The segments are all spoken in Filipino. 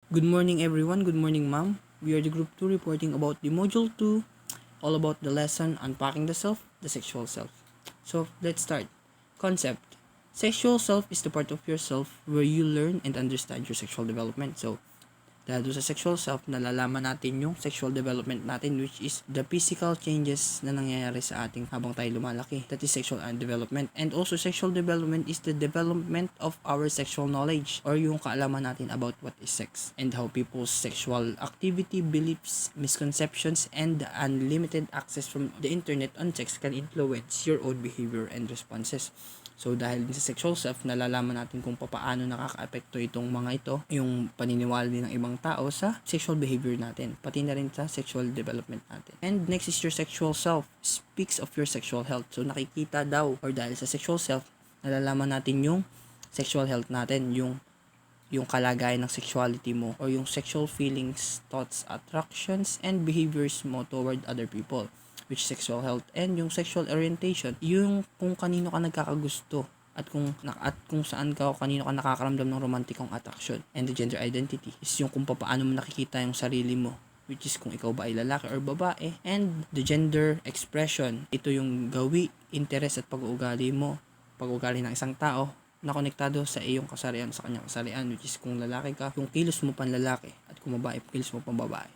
Good morning everyone, good morning ma'am. We are the group 2 reporting about the module 2, all about the lesson unpacking the self, the sexual self. So let's start. Concept. Sexual self is the part of yourself where you learn and understand your sexual development. So dahil doon sa sexual self, nalalaman natin yung sexual development natin, which is the physical changes na nangyayari sa ating habang tayo lumalaki. That is sexual development. And also sexual development is the development of our sexual knowledge or yung kaalaman natin about what is sex and how people's sexual activity, beliefs, misconceptions, and the unlimited access from the internet on sex can influence your own behavior and responses. So dahil sa sexual self, nalalaman natin kung paano nakaka-apekto itong mga ito, yung paniniwala din ng ibang tao sa sexual behavior natin, pati na rin sa sexual development natin. And next is your sexual self, speaks of your sexual health. So nakikita daw, or dahil sa sexual self, nalalaman natin yung sexual health natin, yung kalagayan ng sexuality mo, or yung sexual feelings, thoughts, attractions, and behaviors mo toward other people, which sexual health. And yung sexual orientation, yung kung kanino ka nagkakagusto at kung saan ka o kanino ka nakakaramdam ng romantikong attraction. And the gender identity is yung kung paano mo nakikita yung sarili mo, which is kung ikaw ba ay lalaki or babae. And the gender expression, ito yung gawi, interest at pag-uugali mo, pag-uugali ng isang tao na konektado sa iyong kasarian, sa kanyang kasarian, which is kung lalaki ka, yung kilos mo pan lalaki, at kung babae, kilos mo pan babae.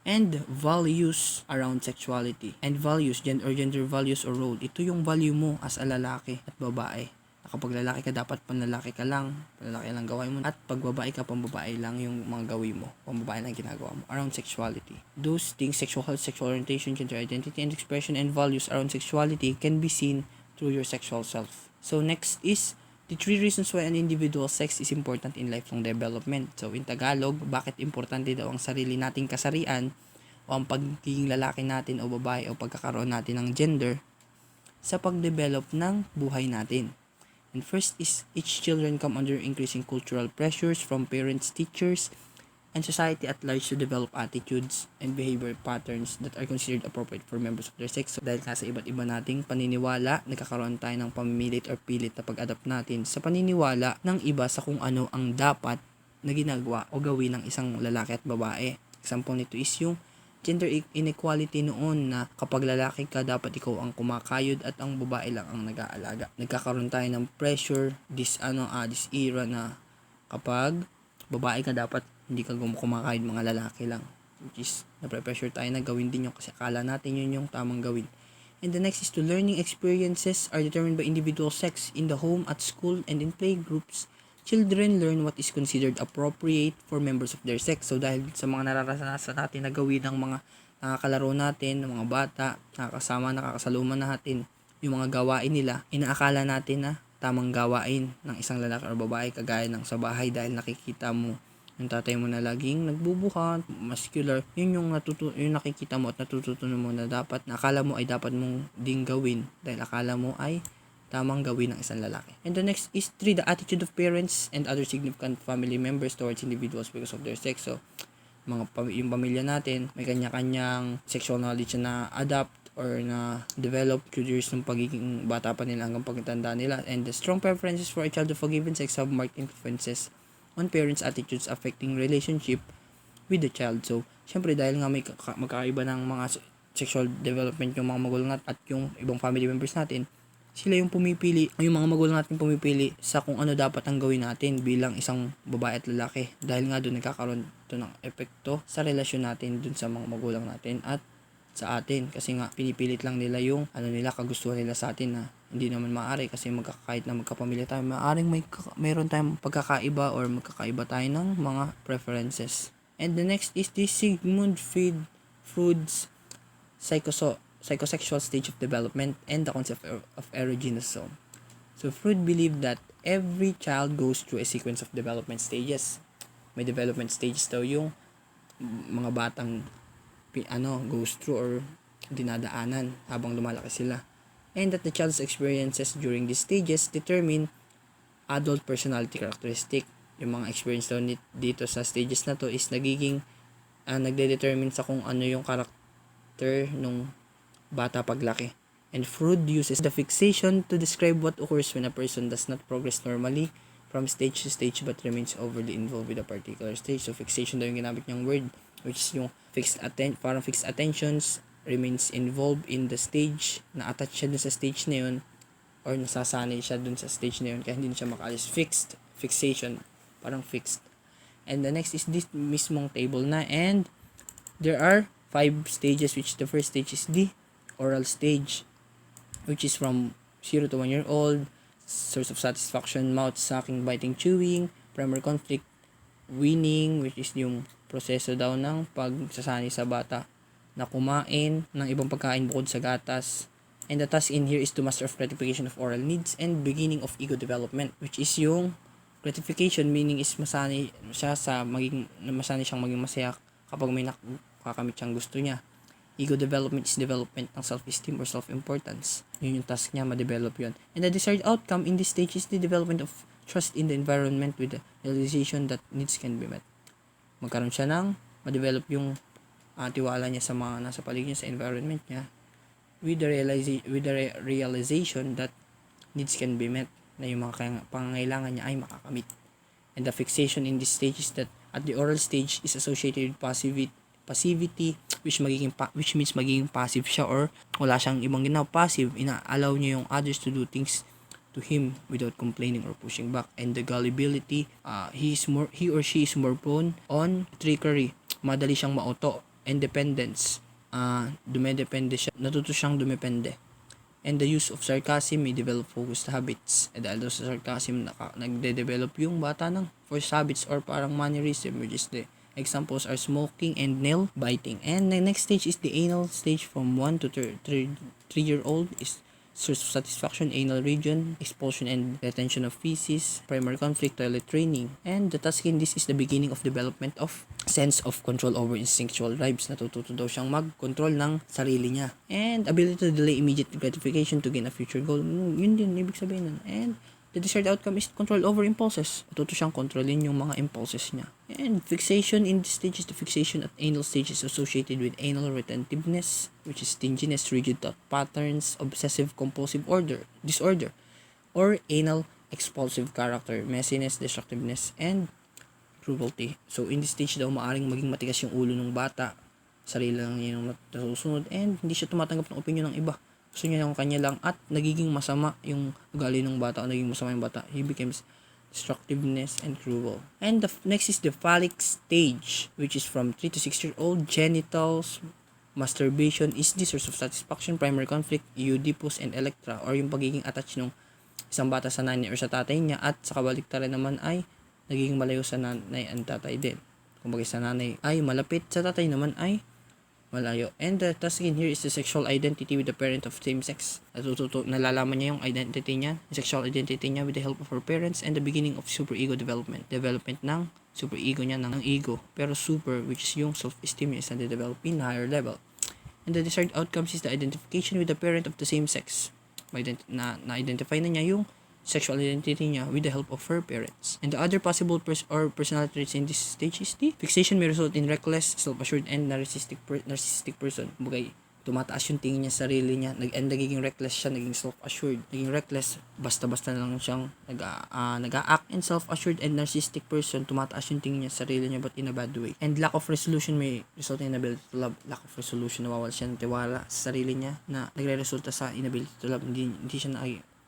And values around sexuality. And values, gender values or role. Ito yung value mo as a lalaki at babae. Kapag lalaki ka, dapat panlalaki ka lang, panlalaki lang gawain mo. At pag babae ka, pambabae lang yung mga gawin mo. Pambabae lang ginagawa mo. Around sexuality. Those things, sexual health, sexual orientation, gender identity, and expression, and values around sexuality can be seen through your sexual self. So next is the 3 reasons why an individual sex is important in lifelong development. So in Tagalog, bakit importante daw ang sarili nating kasarian o ang pagiging lalaki natin o babae o pagkakaroon natin ng gender sa pagdevelop ng buhay natin. And first is, each children come under increasing cultural pressures from parents, teachers, and society at large to develop attitudes and behavior patterns that are considered appropriate for members of their sex. So, dahil sa iba't iba nating paniniwala, nagkakaroon tayo ng pamimilit or pilit na pag-adapt natin sa paniniwala ng iba sa kung ano ang dapat na ginagawa o gawin ng isang lalaki at babae. Example nito is yung gender inequality noon na kapag lalaki ka, dapat ikaw ang kumakayod at ang babae lang ang nag-aalaga. Nagkakaroon tayo ng pressure this era na kapag babae ka, dapat hindi ka kumakayod, mga lalaki lang. Which is, napre-pressure tayo na gawin din yun kasi akala natin yun yung tamang gawin. And the next is to learning experiences are determined by individual sex in the home, at school, and in play groups. Children learn what is considered appropriate for members of their sex. So dahil sa mga nararanasan natin na gawin ng mga nakakalaro natin, ng mga bata, nakakasaluma natin, yung mga gawain nila, inaakala natin na tamang gawain ng isang lalaki o babae, kagaya ng sa bahay, dahil nakikita mo yung tatay mo na laging nagbubuhat, muscular, yun yung nakikita mo at natututunan mo na dapat, na akala mo ay dapat mong ding gawin dahil akala mo ay tamang gawin ng isang lalaki. And the next is 3, the attitude of parents and other significant family members towards individuals because of their sex. So, yung pamilya natin, may kanya-kanyang sexual knowledge na adapt or na develop through years ng pagiging bata pa nila hanggang pagtanda nila. And the strong preferences for a child of a given sex have marked influences on parents' attitudes affecting relationship with the child. So, syempre dahil nga may magkaiba ng mga sexual development yung mga magulang at yung ibang family members natin, sila yung pumipili, yung mga magulang natin pumipili sa kung ano dapat ang gawin natin bilang isang babae at lalaki. Dahil nga doon nagkakaroon ito ng epekto sa relasyon natin doon sa mga magulang natin at sa atin. Kasi nga pinipilit lang nila yung kagustuhan nila sa atin na hindi naman maaari kasi kahit na magkapamilya tayo, maaaring mayroon tayong pagkakaiba or magkakaiba tayo ng mga preferences. And the next is the Sigmund Freud's psychosexual stage of development and the concept of erogenous zone. So Freud believed that every child goes through a sequence of development stages. May development stages daw yung mga batang goes through or dinadaanan habang lumalaki sila. And that the child's experiences during these stages determine adult personality characteristic. Yung mga experience daw dito sa stages na to is nagde-determine sa kung ano yung character nung bata paglaki. And Freud uses the fixation to describe what occurs when a person does not progress normally from stage to stage but remains overly involved with a particular stage. So, fixation daw yung ginamit niyang word, which is yung parang fixed attentions, remains involved in the stage, na-attach siya dun sa stage na yun, or nasasanay siya dun sa stage na yun, kaya hindi na siya makaalis. Fixation, parang fixed. And the next is this mismong table na, and there are 5 stages, which the first stage is the oral stage, which is from 0 to 1 year old, source of satisfaction, mouth sucking, biting, chewing, primary conflict, weaning, which is yung proseso daw ng pagsasanay sa bata na kumain ng ibang pagkain bukod sa gatas. And the task in here is to master of gratification of oral needs and beginning of ego development, which is yung gratification, meaning is masanay siyang maging masaya kapag may nakakamit siyang gusto niya. Ego development is development ng self-esteem or self-importance. Yun yung task niya, ma-develop yun. And the desired outcome in this stage is the development of trust in the environment with the realization that needs can be met. Magkaroon siya ng ma-develop yung tiwala niya sa mga nasa paligid niya, sa environment niya, with the realization that needs can be met, na yung mga pangangailangan niya ay makakamit. And the fixation in this stage is that at the oral stage is associated with passivity, which means magiging passive siya, or wala siyang ibang ginawa, passive, ina-allow niya yung others to do things to him without complaining or pushing back. And the gullibility, he or she is more prone on trickery, madali siyang mauto. And dependence, dumedepende siya, natuto siyang dumepende. And the use of sarcasm may develop focused habits. And dahil sa sarcasm, nagde-develop yung bata ng forced habits or parang mannerism, which is the examples are smoking and nail biting. And the next stage is the anal stage, from 1 to 3-year-old is source of satisfaction, anal region, expulsion and retention of feces, primary conflict, toilet training. And the task in this is the beginning of development of sense of control over instinctual drives. Natututo daw siyang mag-control ng sarili niya. And ability to delay immediate gratification to gain a future goal. Yun din, ibig sabihin nun. And the desired outcome is control over impulses. Natuto siyang kontrolin yung mga impulses niya. And fixation in this stage is the fixation at anal stage is associated with anal retentiveness, which is stinginess, rigid thought patterns, obsessive compulsive disorder, or anal expulsive character, messiness, destructiveness, and cruelty. So in this stage daw, maaring maging matigas yung ulo ng bata, sarili lang niya yung nasusunod, and hindi siya tumatanggap ng opinion ng iba. Gusto niya yung kanya lang, at nagiging masama yung ugali ng bata, o nagiging masama yung bata. He becomes destructiveness and cruel. And the next is the phallic stage, which is from 3 to 6-year-old. Genitals, masturbation is the source of satisfaction, primary conflict, Oedipus and Electra, or yung pagiging attached ng isang bata sa nanay or sa tatay niya, at sa kabaliktaran naman ay nagiging malayo sa nanay ang tatay din. Kung bagay sa nanay ay malapit, sa tatay naman ay malayo. And the task in here is the sexual identity with the parent of same sex. Nalalaman niya yung identity niya, yung sexual identity niya with the help of her parents, and the beginning of super ego development. Development ng super ego niya, ng ego. Pero super, which is yung self-esteem niya, is na-develop in higher level. And the desired outcomes is the identification with the parent of the same sex. Na-identify na niya yung sexual identity niya with the help of her parents. And the other possible personality traits in this stage is the fixation may result in reckless, self-assured, and narcissistic person. Kumbaga, tumataas yung tingin niya sa sarili niya, and nagiging reckless siya, naging self-assured, naging reckless, basta-basta na lang siyang nag-a-act, and self-assured and narcissistic person, tumataas yung tingin niya sa sarili niya but in a bad way. And lack of resolution may result in inability to love. Lack of resolution, nawawala siya ng tiwala sa sarili niya na nagre-resulta sa inability to love.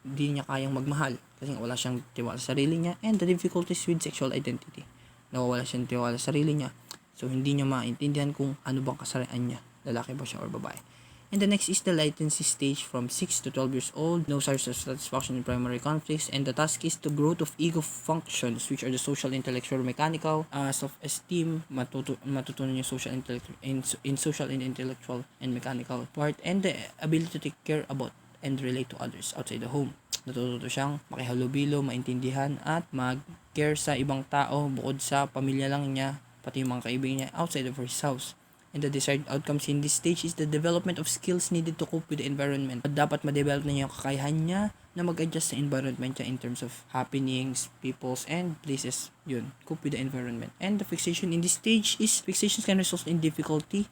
Hindi niya kayang magmahal kasi wala siyang tiwala sa sarili niya. And the difficulties with sexual identity, nawawala siyang tiwala sa sarili niya, so hindi niya maintindihan kung ano bang kasarian niya, lalaki ba siya or babae. And the next is the latency stage, from 6 to 12 years old, no source of satisfaction in primary conflicts, and the task is the growth of ego functions, which are the social, intellectual, mechanical, self-esteem, matutunan yung social, in social and intellectual and mechanical part, and the ability to take care about and relate to others outside the home. Natututo siyang makihalubilo, maintindihan, at mag-care sa ibang tao bukod sa pamilya lang niya, pati yung mga kaibigan niya outside of his house. And the desired outcomes in this stage is the development of skills needed to cope with the environment. At dapat ma-develop na niya yung kakayahan niya na mag-adjust sa environment niya in terms of happenings, peoples, and places. Yun, cope with the environment. And the fixation in this stage is fixations can result in difficulty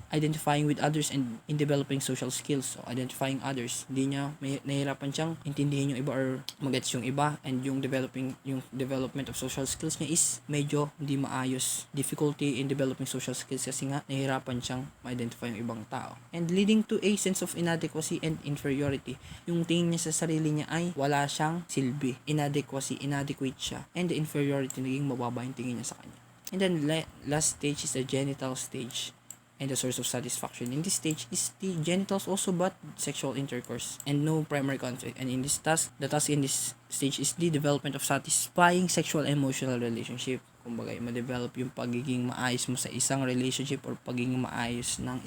identifying with others and in developing social skills. So, identifying others. Hindi niya, nahihirapan siyang intindihin yung iba or magets yung iba, and yung development of social skills niya is medyo hindi maayos. Difficulty in developing social skills kasi nga nahihirapan siyang ma-identify yung ibang tao. And leading to a sense of inadequacy and inferiority. Yung tingin niya sa sarili niya ay wala siyang silbi. Inadequate siya. And the inferiority, naging mababa yung tingin niya sa kanya. And then last stage is the genital stage and the source of satisfaction. In this stage is the genitals also, but sexual intercourse and no primary conflict. And in this task, the task in this stage is the development of satisfying sexual and emotional relationship. Kumbaga, ma-develop yung pagiging maayos mo sa isang relationship or pagiging maayos ng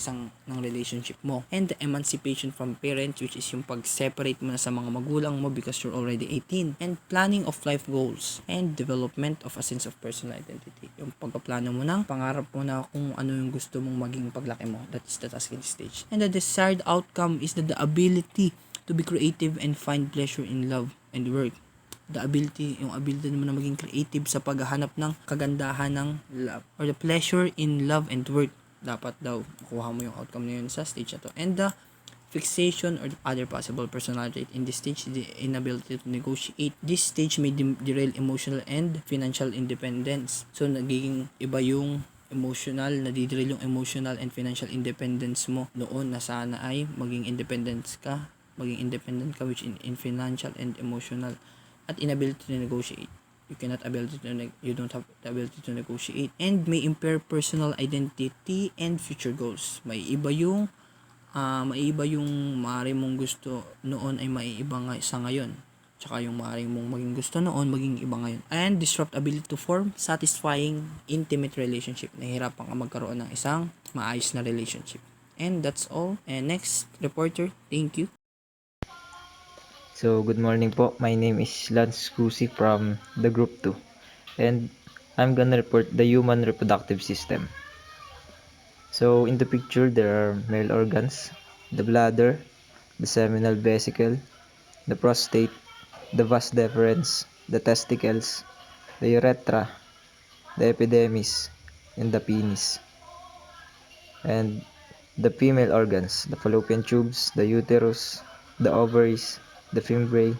relationship mo. And the emancipation from parents, which is yung pag-separate mo na sa mga magulang mo because you're already 18. And planning of life goals and development of a sense of personal identity. Yung pagpaplano mo ng pangarap mo na kung ano yung gusto mong maging paglaki mo. That is the task in this stage. And the desired outcome is the ability to be creative and find pleasure in love and work. Yung ability mo na maging creative sa paghahanap ng kagandahan ng love or the pleasure in love and work. Dapat daw makuha mo yung outcome na yun sa stage na to. And the fixation or other possible personality trait in this stage is the inability to negotiate. This stage may derail emotional and financial independence. So nagiging iba yung nadiderail yung emotional and financial independence mo noon na sana ay maging independent ka, which in financial and emotional, at inability to negotiate. You don't have the ability to negotiate, and may impair personal identity and future goals. Maiiba yung maaari mong gusto noon ay maiiba sa ngayon. Tsaka yung maaari mong maging gusto noon maging iba ngayon. And disrupt ability to form satisfying intimate relationship. Nahihirapan ka magkaroon ng isang maayos na relationship. And that's all. And next reporter, thank you. So, good morning po. My name is Lance Cusi from the Group 2. And I'm gonna report the human reproductive system. So, in the picture, there are male organs, the bladder, the seminal vesicle, the prostate, the vas deferens, the testicles, the urethra, the epidermis, and the penis. And the female organs, the fallopian tubes, the uterus, the ovaries, the fimbriae,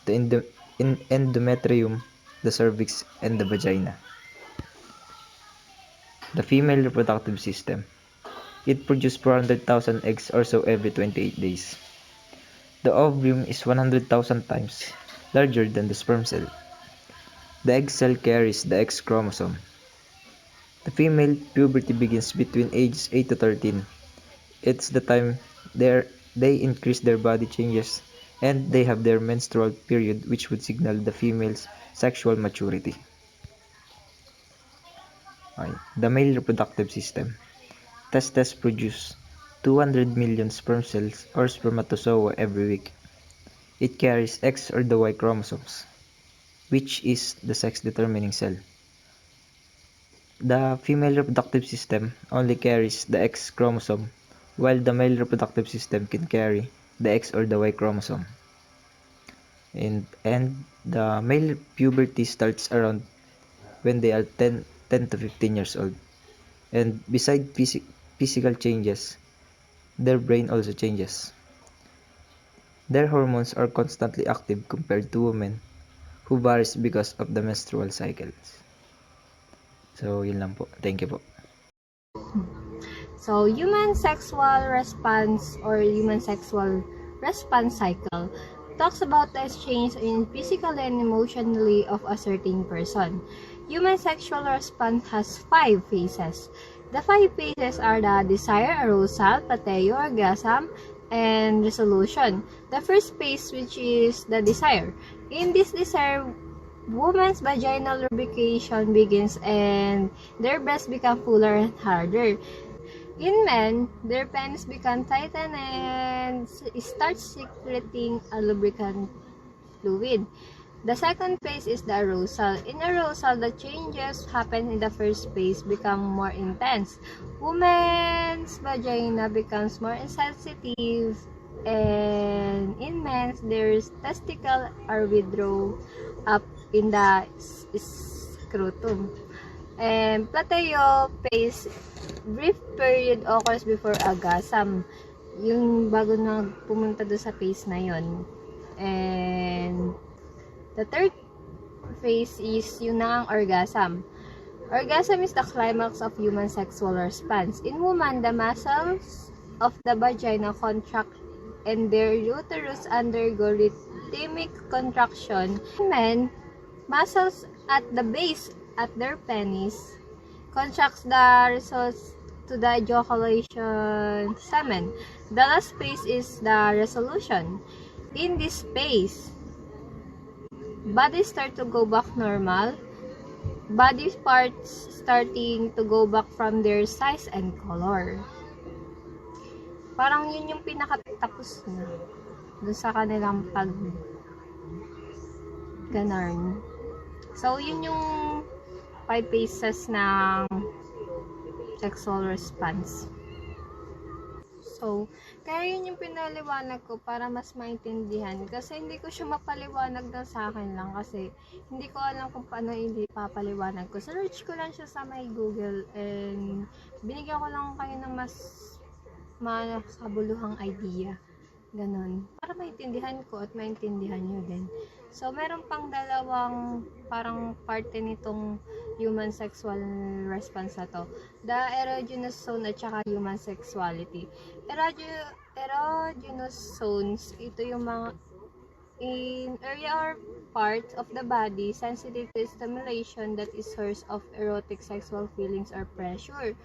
the endometrium, the cervix, and the vagina. The female reproductive system. It produces 400,000 eggs or so every 28 days. The ovum is 100,000 times larger than the sperm cell. The egg cell carries the X chromosome. The female puberty begins between ages 8 to 13. It's the time they increase their body changes and they have their menstrual period, which would signal the female's sexual maturity. Okay. The male reproductive system. Testes produce 200 million sperm cells or spermatozoa every week. It carries X or the Y chromosomes, which is the sex-determining cell. The female reproductive system only carries the X chromosome, while the male reproductive system can carry the X or the Y chromosome. And the male puberty starts around when they are 10 to 15 years old. And beside physical changes, their brain also changes. Their hormones are constantly active compared to women who varies because of the menstrual cycles. So, yun lang po. Thank you po. So, human sexual response or human sexual response cycle talks about the exchange in physically and emotionally of a certain person. Human sexual response has 5 phases. The 5 phases are the desire, arousal, pateo, orgasm, and resolution. The first phase, which is the desire. In this desire, woman's vaginal lubrication begins and their breasts become fuller and harder. In men, their penis become tightened and starts secreting a lubricant fluid. The second phase is the arousal. In arousal, the changes happen in the first phase become more intense. Woman's vagina becomes more sensitive, and in men, their testicles are withdrawn up in the scrotum. And Plateo phase, brief period occurs before orgasm. Yung bago na pumunta doon sa phase na yon. And the third phase is yun na ang orgasm. Orgasm is the climax of human sexual response. In woman, the muscles of the vagina contract and their uterus undergo rhythmic contraction. In men, muscles at the base at their penis contracts the results to the ejaculation semen. The last phase is the resolution. In this phase, bodies start to go back normal. Body parts starting to go back from their size and color. Parang yun yung pinakatapos na dun sa kanilang pag ganarn. So, yun yung 5 phases ng sexual response. So, kaya yun yung pinaliwanag ko para mas maintindihan. Kasi hindi ko siya mapaliwanag na sa akin lang. Kasi hindi ko alam kung paano hindi papaliwanag ko. Search ko lang siya sa may Google and binigyan ko lang kayo ng mas makabuluhang idea. Ganon. Para maintindihan ko at maintindihan nyo din. So, meron pang dalawang parang parte nitong human sexual response na to. The erogenous zone at saka human sexuality. Erogenous zones, ito yung mga in area or parts of the body sensitive to stimulation that is source of erotic sexual feelings or pressure.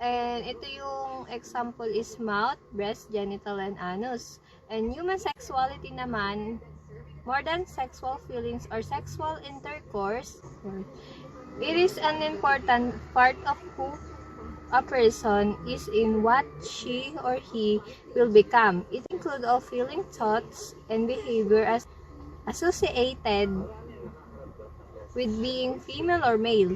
And ito yung example is mouth, breast, genital, and anus. And human sexuality naman, more than sexual feelings or sexual intercourse, it is an important part of who a person is in what she or he will become. It includes all feeling, thoughts, and behavior as associated with being female or male,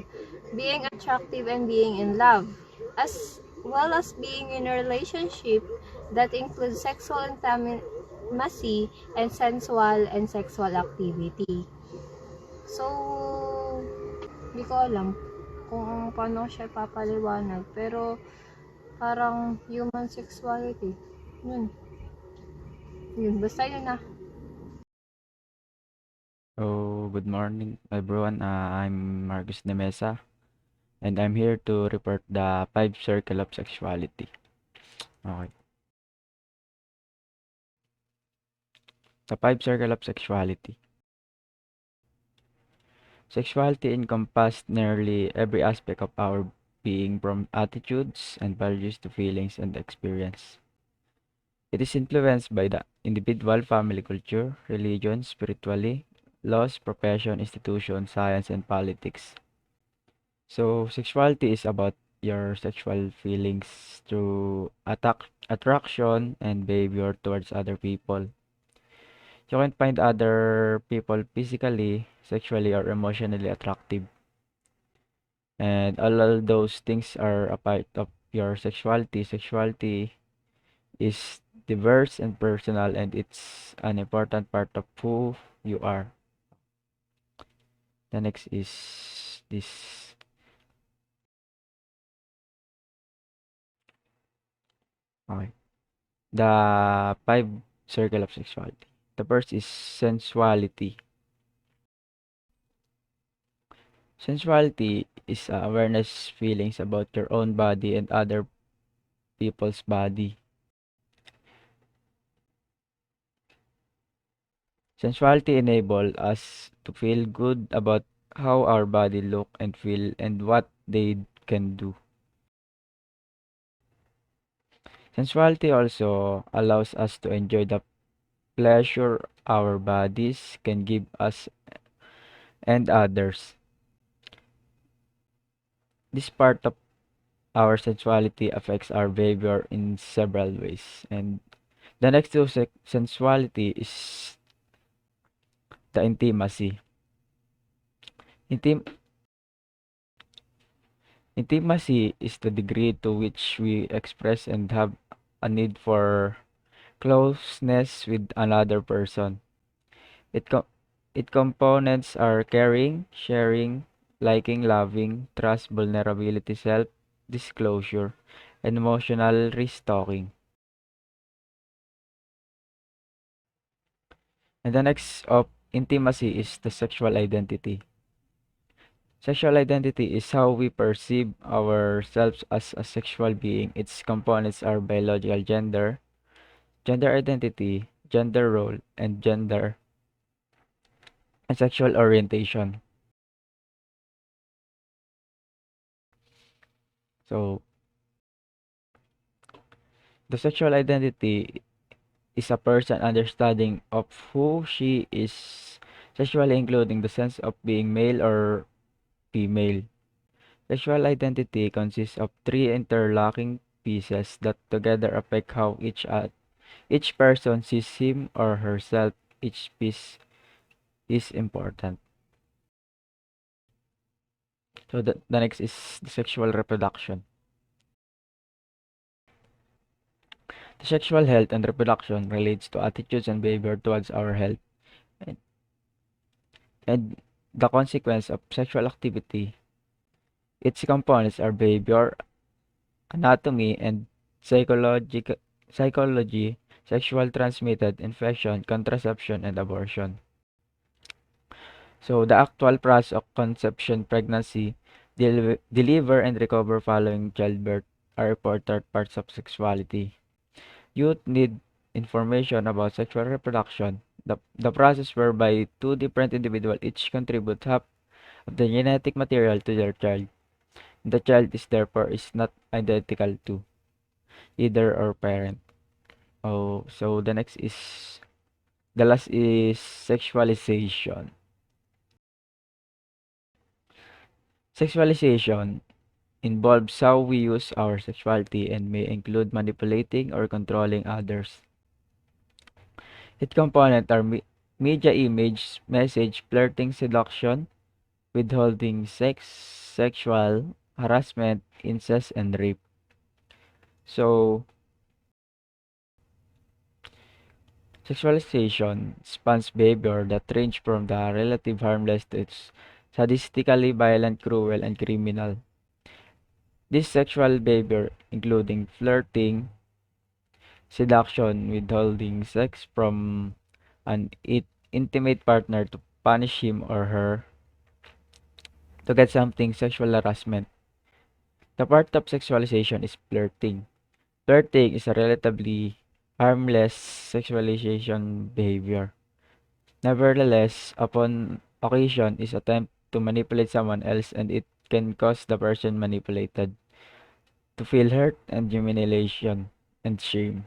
being attractive and being in love, as well as being in a relationship that includes sexual intimacy and sensual and sexual activity. So, hindi ko alam kung paano siya papaliwanag, pero parang human sexuality. Yun, basta yun na. So, good morning, everyone. I'm Marcus de Mesa, and I'm here to report the 5 circle of sexuality. Okay. The 5 circle of sexuality. Sexuality encompasses nearly every aspect of our being, from attitudes and values to feelings and experience. It is influenced by the individual, family, culture, religion, spirituality, laws, profession, institutions, science, and politics. So, sexuality is about your sexual feelings through attraction and behavior towards other people. You can find other people physically, sexually, or emotionally attractive. And all of those things are a part of your sexuality. Sexuality is diverse and personal, and it's an important part of who you are. The next is this. Okay. The 5 circle of sexuality. The first is sensuality. Sensuality is awareness feelings about your own body and other people's body. Sensuality enables us to feel good about how our body look and feel and what they can do. Sensuality also allows us to enjoy the pleasure our bodies can give us and others. This part of our sensuality affects our behavior in several ways. And the next to sensuality is the intimacy. Intim- Intimacy is the degree to which we express and have a need for closeness with another person. It components are caring, sharing, liking, loving, trust, vulnerability, self-disclosure, and emotional restocking. And the next of intimacy is the sexual identity. Sexual identity is how we perceive ourselves as a sexual being. Its components are biological gender, gender identity, gender role, and gender and sexual orientation. So, the sexual identity is a person understanding of who she is sexually, including the sense of being male or female. Sexual identity consists of three interlocking pieces that together affect how each person sees him or herself. Each piece is important. So the next is the sexual reproduction. The sexual health and reproduction relates to attitudes and behavior towards our health and, and the consequence of sexual activity. Its components are behavior, anatomy, and psychology, sexual transmitted infection, contraception, and abortion. So the actual process of conception, pregnancy, deliver, and recover following childbirth are important parts of sexuality. Youth need information about sexual reproduction, the process whereby two different individuals each contribute half of the genetic material to their child. The child is therefore is not identical to either or parent. Oh, so the last is sexualization. Sexualization involves how we use our sexuality and may include manipulating or controlling others. Its components are media image, message, flirting, seduction, withholding, sexual harassment, incest, and rape. So, sexualization spans behavior that range from the relative harmless to its sadistically violent, cruel, and criminal. This sexual behavior, including flirting, seduction, withholding sex from an intimate partner to punish him or her to get something, sexual harassment. The part of sexualization is flirting. Flirting is a relatively harmless sexualization behavior. Nevertheless, upon occasion is attempt to manipulate someone else and it can cause the person manipulated to feel hurt and humiliation and shame.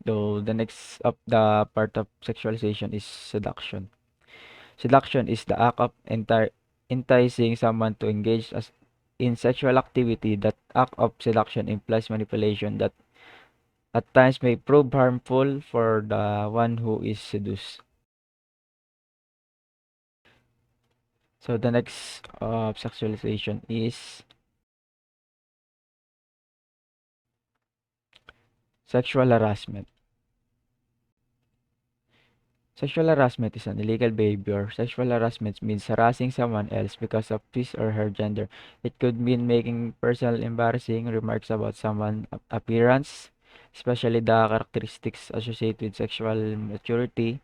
Though the next of the part of sexualization is seduction. Seduction is the act of enticing someone to engage in sexual activity. That act of seduction implies manipulation that at times may prove harmful for the one who is seduced. So the next of sexualization is sexual harassment. Sexual harassment is an illegal behavior. Sexual harassment means harassing someone else because of his or her gender. It could mean making personal embarrassing remarks about someone's appearance, especially the characteristics associated with sexual maturity,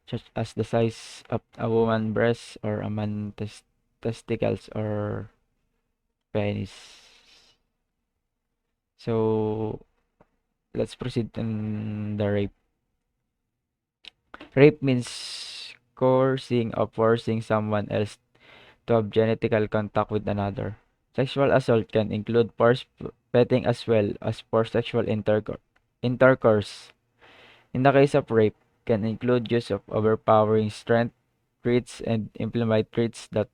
such as the size of a woman's breasts or a man's testicles or penis. So let's proceed in the rape. Rape means coercing or forcing someone else to have genetical contact with another. Sexual assault can include forced petting as well as forced sexual intercourse. In the case of rape, can include use of overpowering strength, threats, and implement threats that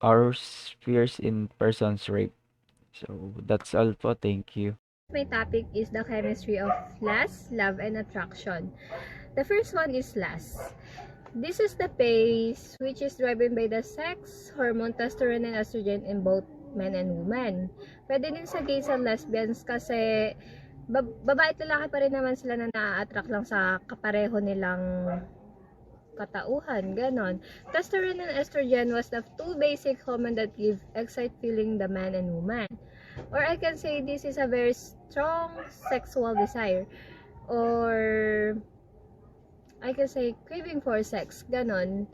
are fierce in persons rape. So that's all po. Thank you. My topic is the chemistry of lust, love, and attraction. The first one is lust. This is the phase which is driven by the sex hormone testosterone and estrogen in both men and women. Pwede din sa gays and lesbians kasi babae at lalaki pa rin naman sila na na-attract lang sa kapareho nilang katauhan, ganon. Testosterone and estrogen was the two basic hormone that give excite feeling the man and woman. Or I can say this is a very strong sexual desire. Or I can say craving for sex, ganon.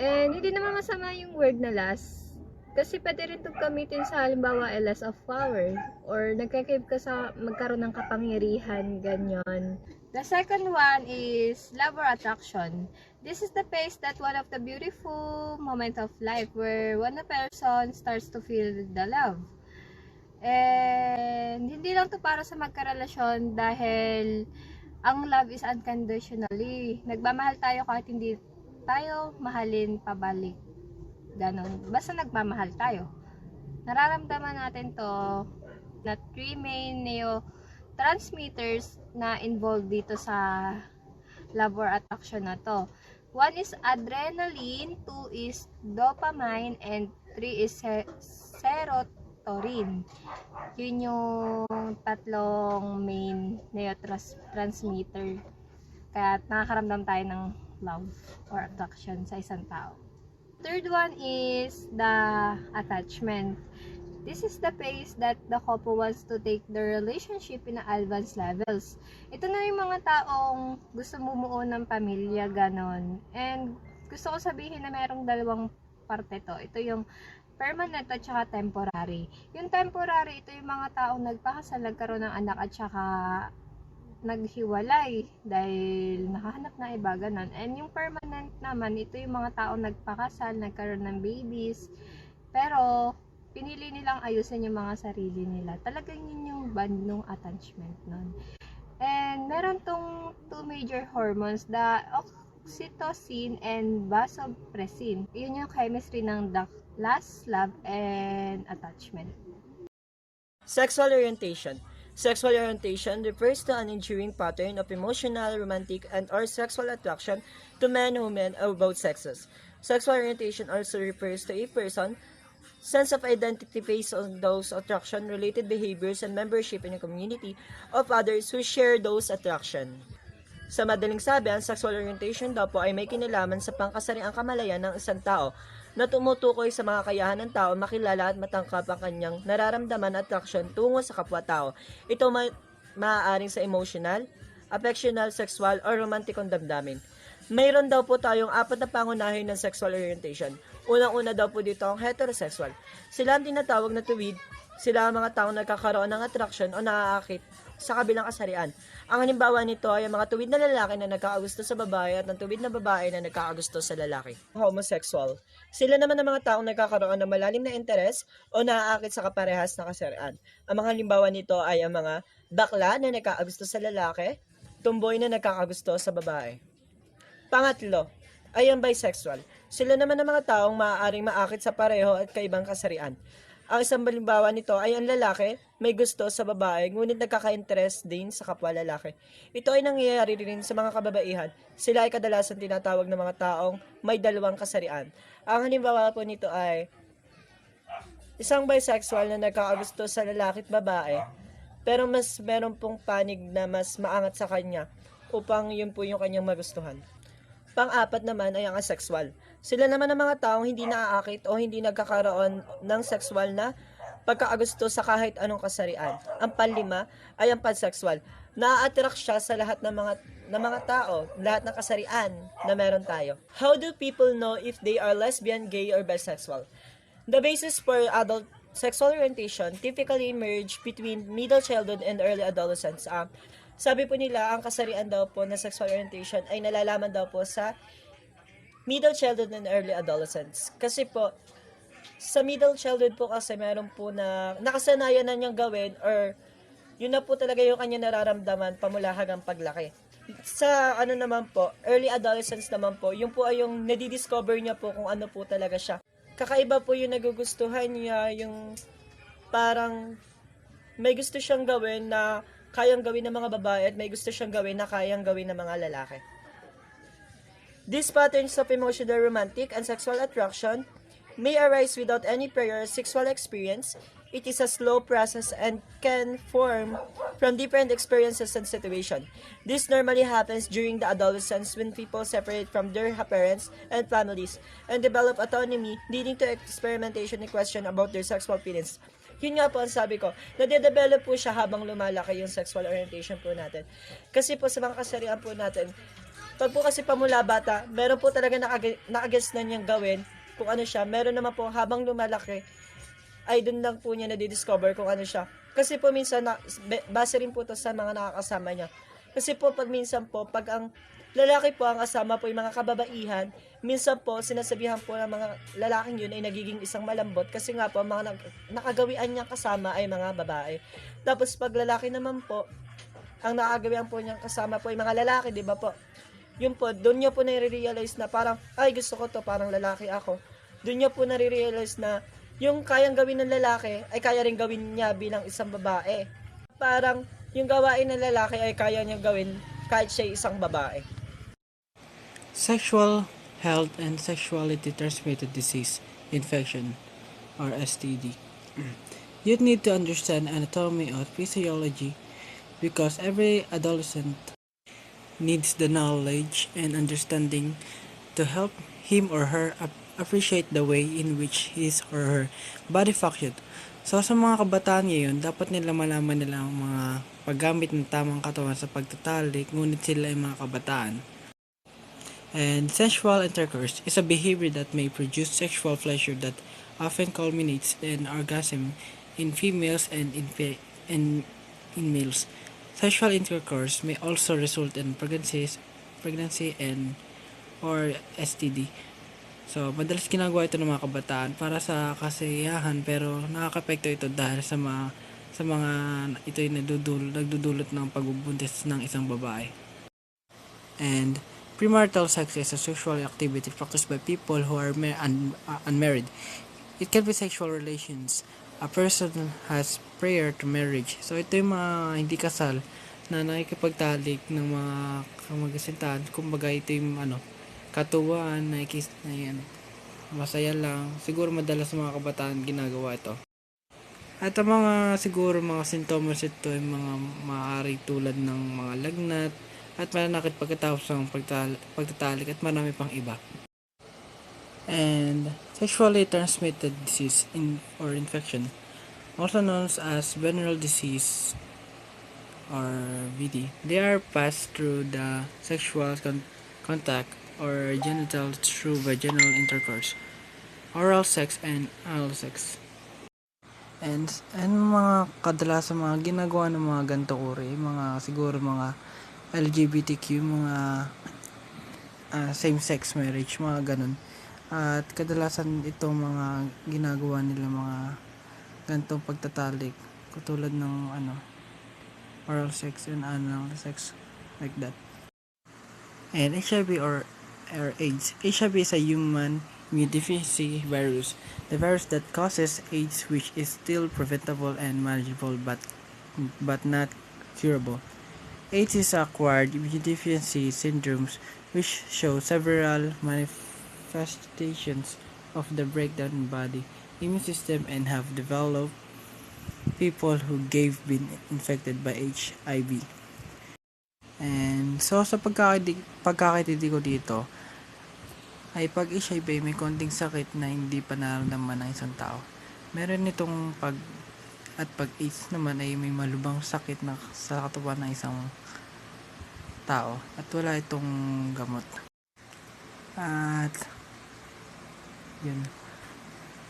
And hindi naman masama yung word na lust. Kasi pwede rin itong gamitin sa halimbawa lust of power. Or nagka-crave ka sa magkaroon ng kapangyarihan, ganyan. The second one is love or attraction. This is the phase that one of the beautiful moments of life where one person starts to feel the love. And hindi lang to para sa magkarelasyon dahil ang love is unconditionally. Nagmamahal tayo kahit hindi tayo mahalin pabalik. Ganon. Basta nagmamahal tayo. Nararamdaman natin to na 3 main neurotransmitters na involved dito sa love or attraction na to. 1 is adrenaline, 2 is dopamine, and 3 is serotonin. Yun yung tatlong main neurotransmitter. Kaya nakakaramdam tayo ng love or attraction sa isang tao. Third one is the attachment. This is the phase that the couple wants to take their relationship in advanced levels. Ito na yung mga taong gusto bumuo ng pamilya, ganon. And gusto ko sabihin na merong dalawang parte to. Ito yung permanent at saka temporary. Yung temporary, ito yung mga taong nagpakasal, nagkaroon ng anak at saka naghiwalay dahil nakahanap na iba, ganon. And yung permanent naman, ito yung mga taong nagpakasal, nagkaroon ng babies, pero pinili nilang ayusin yung mga sarili nila. Talagang yun yung band ng attachment nun. And meron tong two major hormones, the oxytocin and vasopressin. Yun yung chemistry ng lust, love, and attachment. Sexual orientation. Sexual orientation refers to an enduring pattern of emotional, romantic, and/or sexual attraction to men, women, or both sexes. Sexual orientation also refers to a person's sense of identity based on those attraction-related behaviors and membership in a community of others who share those attraction. Sa madaling sabi, ang sexual orientation daw po ay may kinalaman sa pangkasariang kamalayan ng isang tao na tumutukoy sa mga kayahan ng tao makilala at matangkap ang kanyang nararamdaman at attraction tungo sa kapwa-tao. Ito maaaring sa emotional, affectional, sexual, or romantikong damdamin. Mayroon daw po tayong 4 na pangunahin ng sexual orientation. Unang-una daw po dito ang heterosexual. Sila ang tinatawag na tuwid. Sila ang mga taong nagkakaroon ng attraction o naaakit sa kabilang kasarian. Ang halimbawa nito ay ang mga tuwid na lalaki na nagkakagusto sa babae at ang tuwid na babae na nagkakagusto sa lalaki. Homosexual. Sila naman ang mga taong nagkakaroon ng malalim na interes o naaakit sa kaparehas na kasarian. Ang mga halimbawa nito ay ang mga bakla na nagkakagusto sa lalaki, tumboy na nagkakagusto sa babae. Pangatlo ay ang bisexual. Sila naman ang mga taong maaaring maakit sa pareho at kaibang kasarian. Ang isang halimbawa nito ay ang lalaki may gusto sa babae ngunit nagkaka-interest din sa kapwa lalaki. Ito ay nangyayari rin sa mga kababaihan. Sila ay kadalasan tinatawag ng mga taong may dalawang kasarian. Ang halimbawa po nito ay isang bisexual na nagkakagusto sa lalaki at babae pero mas meron pong panig na mas maangat sa kanya upang yun po yung kanyang magustuhan. Pang-apat naman ay ang asexual. Sila naman ang mga taong hindi naaakit o hindi nagkakaroon ng sexual na pagkakagusto sa kahit anong kasarian. Ang panlima ay ang pansexual. Na-attract siya sa lahat ng mga tao, lahat ng kasarian na meron tayo. How do people know if they are lesbian, gay, or bisexual? The basis for adult sexual orientation typically emerge between middle childhood and early adolescence. Sabi po nila, ang kasarian daw po na sexual orientation ay nalalaman daw po sa middle childhood and early adolescence. Kasi po, sa middle childhood po kasi meron po na nakasanayan na niyang gawin or yun na po talaga yung kanya nararamdaman pamula hanggang paglaki. Sa ano naman po, early adolescence naman po, yung po ay yung nadidiscover niya po kung ano po talaga siya. Kakaiba po yung nagugustuhan niya, yung parang may gusto siyang gawin na kayang gawin ng mga babae at may gusto siyang gawin na kayang gawin ng mga lalaki. These patterns of emotional, romantic, and sexual attraction may arise without any prior sexual experience. It is a slow process and can form from different experiences and situations. This normally happens during the adolescence when people separate from their parents and families and develop autonomy, leading to experimentation and question about their sexual feelings. Yun nga po ang sabi ko, nade-develop po siya habang lumalaki yung sexual orientation po natin. Kasi po sa mga kasarian po natin, pag po kasi pamula bata, meron po talaga nakaguess na niyang gawin kung ano siya. Meron naman po habang lumalaki, ay dun lang po niya na-discover kung ano siya. Kasi po minsan, base rin po to sa mga nakakasama niya. Kasi po pag minsan po, pag ang lalaki po ang kasama po yung mga kababaihan, minsan po sinasabihan po ng mga lalaking yun ay nagiging isang malambot kasi nga po mga nakagawian niyang kasama ay mga babae. Tapos pag lalaki naman po, ang nakagawian po niyang kasama po ay mga lalaki, di ba po? Yun po, doon niya po nare-realize na parang, ay gusto ko to, parang lalaki ako. Doon niya po nare-realize na yung kayang gawin ng lalaki ay kaya rin gawin niya bilang isang babae. Parang yung gawain ng lalaki ay kaya niya gawin kahit siya isang babae. Sexual health and sexuality transmitted disease infection or STD. You need to understand anatomy or physiology because every adolescent needs the knowledge and understanding to help him or her appreciate the way in which his or her body function. So sa mga kabataan ngayon, dapat nila malaman nila ang mga paggamit ng tamang katawan sa pagtatalik, ngunit sila ay mga kabataan. And sexual intercourse is a behavior that may produce sexual pleasure that often culminates in orgasm in females and in males. Sexual intercourse may also result in pregnancy and or STD. So, madalas ginagawa ito ng mga kabataan para sa kasiyahan pero nakakapekto ito dahil sa mga ito ay nagdudulot ng pagbubuntis ng isang babae. And premarital sex is a sexual activity practiced by people who are unmarried. It can be sexual relations a person has prior to marriage. So, ito yung mga hindi kasal na nakikipagtalik ng mga kamag-asintahan. Kumbaga, ito yung katuwaan, masaya lang. Siguro madalas sa mga kabataan ginagawa ito. At ang mga sintomas ito ay mga maaari tulad ng mga lagnat at mananakit pagkatapos ng pagtatalik at marami pang iba. And sexually transmitted disease or infection, also known as venereal disease or VD. They are passed through the sexual contact or genitals through vaginal intercourse, oral sex, and anal sex. And mga kadalasan mga ginagawa ng mga ganito uri, siguro mga LGBTQ, mga same-sex marriage, mga ganun. At kadalasan itong mga ginagawa nila mga ganitong pagtatalik, katulad ng oral sex and anal sex, like that. And HIV or AIDS. HIV is a human immunodeficiency virus, the virus that causes AIDS, which is still preventable and manageable but not curable. AIDS is acquired immunodeficiency syndromes which show several manifestations of the breakdown in body immune system and have developed people who been infected by HIV. And so sa pagkakaintindi ko dito ay pag HIV may konting sakit na hindi pa nararamdaman ng isang tao. Meron itong pag AIDS naman ay may malubhang sakit na sa katawan ng isang tao at wala itong gamot. At yun.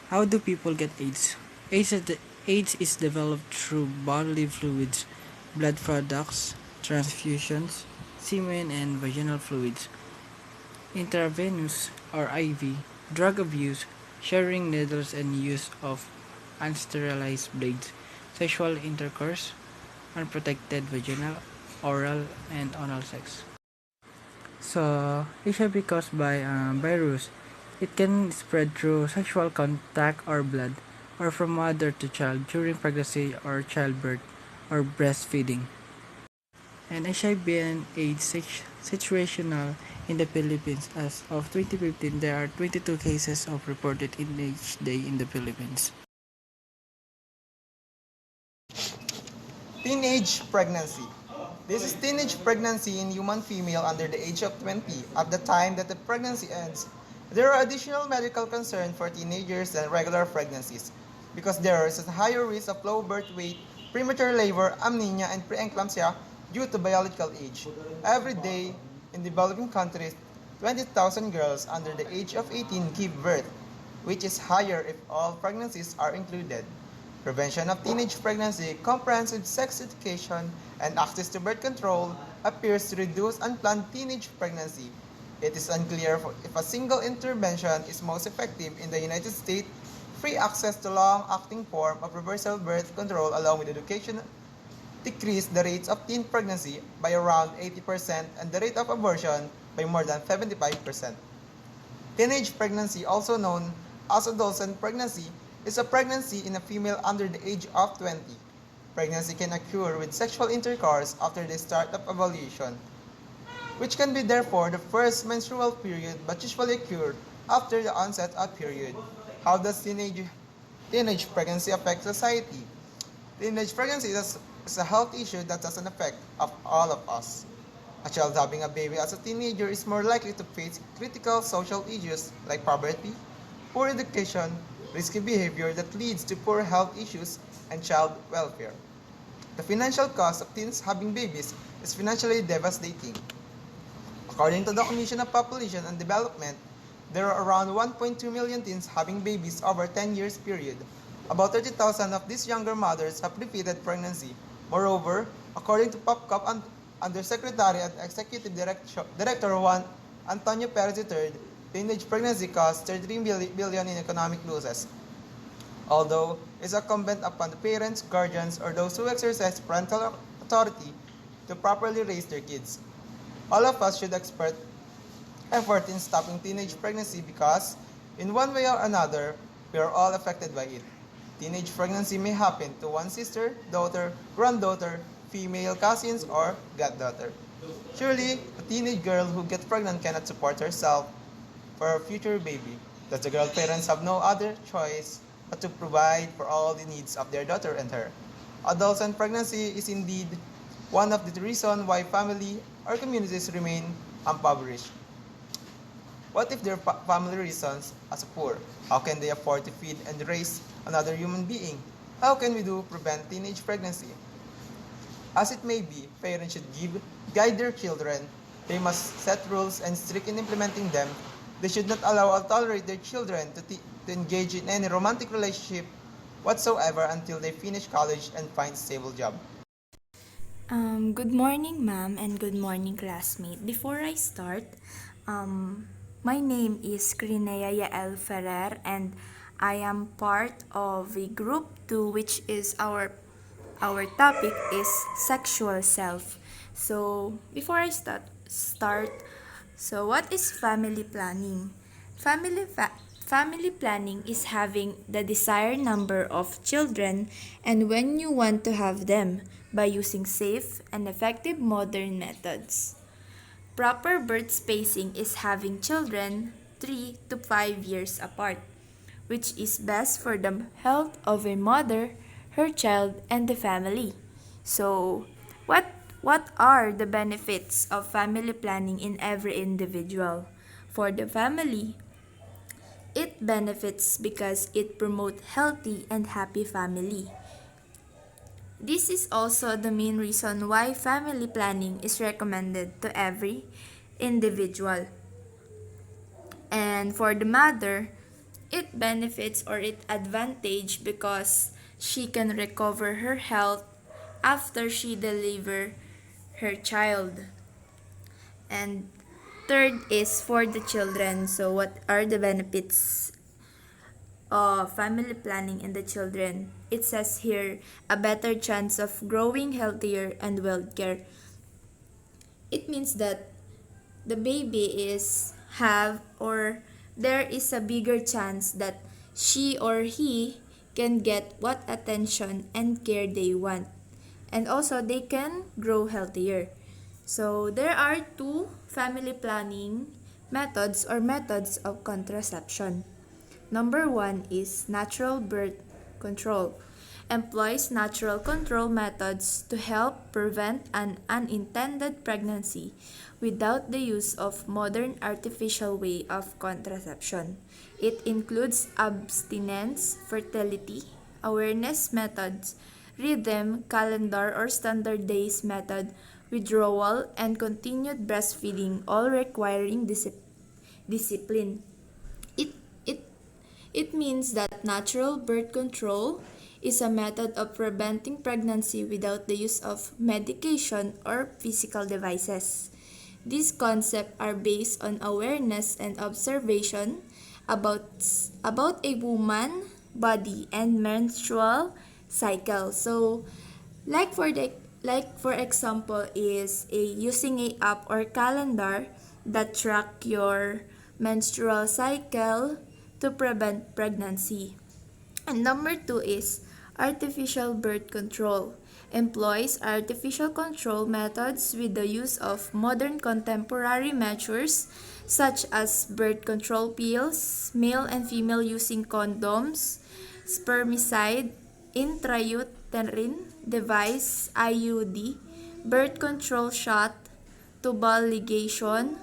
How do people get AIDS? AIDS is developed through bodily fluids, blood products, transfusions, semen, and vaginal fluids. Intravenous or IV, drug abuse, sharing needles, and use of unsterilized blades, sexual intercourse, unprotected vaginal, oral, and anal sex. So, HIV caused by virus. It can spread through sexual contact or blood, or from mother to child during pregnancy or childbirth or breastfeeding. And HIV and AIDS situational in the Philippines. As of 2015, there are 22 cases of reported in each day in the Philippines. Teenage pregnancy. This is teenage pregnancy in human female under the age of 20 at the time that the pregnancy ends. There are additional medical concerns for teenagers than regular pregnancies because there is a higher risk of low birth weight, premature labor, amnesia, and preeclampsia due to biological age. Every day in developing countries, 20,000 girls under the age of 18 give birth, which is higher if all pregnancies are included. Prevention of teenage pregnancy, comprehensive sex education, and access to birth control appears to reduce unplanned teenage pregnancy. It is unclear if a single intervention is most effective in the United States. Free access to long-acting form of reversal birth control along with education decrease the rates of teen pregnancy by around 80% and the rate of abortion by more than 75%. Teenage pregnancy, also known as adolescent pregnancy, is a pregnancy in a female under the age of 20. Pregnancy can occur with sexual intercourse after the start of ovulation, which can be therefore the first menstrual period but usually occur after the onset of period. How does teenage pregnancy affect society? Teenage pregnancy is a health issue that has an effect of all of us. A child having a baby as a teenager is more likely to face critical social issues like poverty, poor education, risky behavior that leads to poor health issues, and child welfare. The financial cost of teens having babies is financially devastating. According to the Commission of Population and Development, there are around 1.2 million teens having babies over 10 years period. About 30,000 of these younger mothers have repeated pregnancy. Moreover, according to PopCop Undersecretary and Executive Director Juan Antonio Perez III, teenage pregnancy costs 33 billion in economic losses. Although it's incumbent upon the parents, guardians, or those who exercise parental authority to properly raise their kids. All of us should expert effort in stopping teenage pregnancy because, in one way or another, we are all affected by it. Teenage pregnancy may happen to one sister, daughter, granddaughter, female cousins, or goddaughter. Surely, a teenage girl who gets pregnant cannot support herself for her future baby. Thus, the girl's parents have no other choice but to provide for all the needs of their daughter and her. Adolescent pregnancy is indeed one of the reasons why family or communities remain impoverished. What if their family reasons as poor? How can they afford to feed and raise another human being? How can we prevent teenage pregnancy? As it may be, parents should guide their children. They must set rules and strict in implementing them. They should not allow or tolerate their children to engage in any romantic relationship whatsoever until they finish college and find a stable job. Good morning, ma'am, and good morning, classmate. Before I start, my name is Crinea Yael Ferrer, and I am part of the group 2, which is our topic is sexual self. So before I start, so what is family planning? Family planning is having the desired number of children and when you want to have them by using safe and effective modern methods. Proper birth spacing is having children 3 to 5 years apart, which is best for the health of a mother, her child, and the family. So, what are the benefits of family planning in every individual? For the family, it benefits because it promotes healthy and happy family. This is also the main reason why family planning is recommended to every individual. And for the mother, it benefits or it advantage because she can recover her health after she deliver her child. And third is for the children. So what are the benefits of family planning in the children? It says here a better chance of growing healthier and wealthier. It means that the baby is have or there is a bigger chance that she or he can get what attention and care they want. And also they can grow healthier. So there are two family planning methods or methods of contraception. Number one is natural birth control. employs natural control methods to help prevent an unintended pregnancy without the use of modern artificial way of contraception. It includes abstinence, fertility, awareness methods, rhythm, calendar or standard days method, withdrawal, and continued breastfeeding, all requiring discipline. It, it, it means that natural birth control is a method of preventing pregnancy without the use of medication or physical devices. These concepts are based on awareness and observation about, about a woman body and menstrual cycle. So, for example is a using a app or calendar that track your menstrual cycle to prevent pregnancy. And number 2 is artificial birth control. Employs artificial control methods with the use of modern contemporary measures such as birth control pills, male and female using condoms, spermicide, intrauterine device IUD, birth control shot, tubal ligation,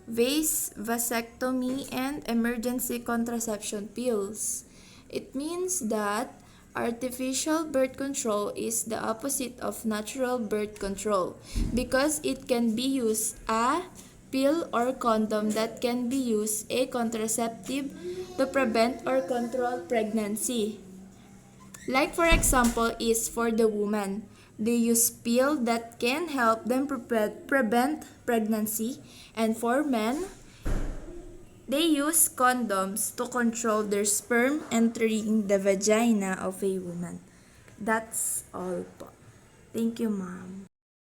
vasectomy, and emergency contraception pills. It means that artificial birth control is the opposite of natural birth control because it can be used a pill or condom that can be used a contraceptive to prevent or control pregnancy. Like for example is for the woman, they use pill that can help them prevent pregnancy, and for men, they use condoms to control their sperm entering the vagina of a woman. That's all po. Thank you, ma'am.